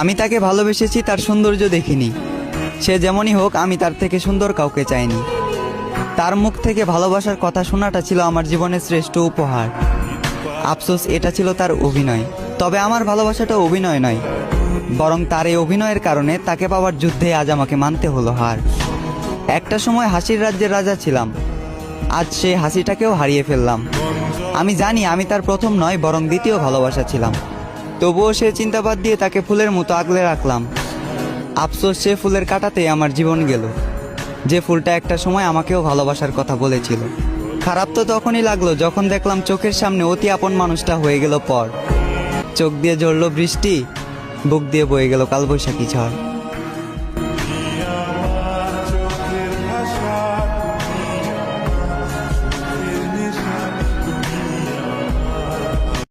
আমি তাকে ভালোবেসেছি তার সৌন্দর্য দেখিনি। সে যেমনই হোক, আমি তার থেকে সুন্দর কাউকে চাইনি। তার মুখ থেকে ভালোবাসার কথা শোনাটা ছিল আমার জীবনের শ্রেষ্ঠ উপহার। আফসোস, এটা ছিল তার অভিনয়। তবে আমার ভালোবাসাটা অভিনয় নয়, বরং তার এই অভিনয়ের কারণে তাকে পাওয়ার যুদ্ধে আজ আমাকে মানতে হলো হার। একটা সময় হাসির রাজ্যের রাজা ছিলাম, আজ সেই হাসিটাকেও হারিয়ে ফেললাম। আমি জানি আমি তার প্রথম নয়, বরং দ্বিতীয় ভালোবাসা ছিলাম। তবুও সে চিন্তা বাদ দিয়ে তাকে ফুলের মতো আগলে রাখলাম। আফসোস, সে ফুলের কাঁটাতেই আমার জীবন গেল, যে ফুলটা একটা সময় আমাকেও ভালোবাসার কথা বলেছিল। খারাপ তো তখনই লাগলো যখন দেখলাম চোখের সামনে অতি আপন মানুষটা হয়ে গেল পর। চোখ দিয়ে ঝরলো বৃষ্টি, বুক দিয়ে বয়ে গেল কালবৈশাখী ঝড়।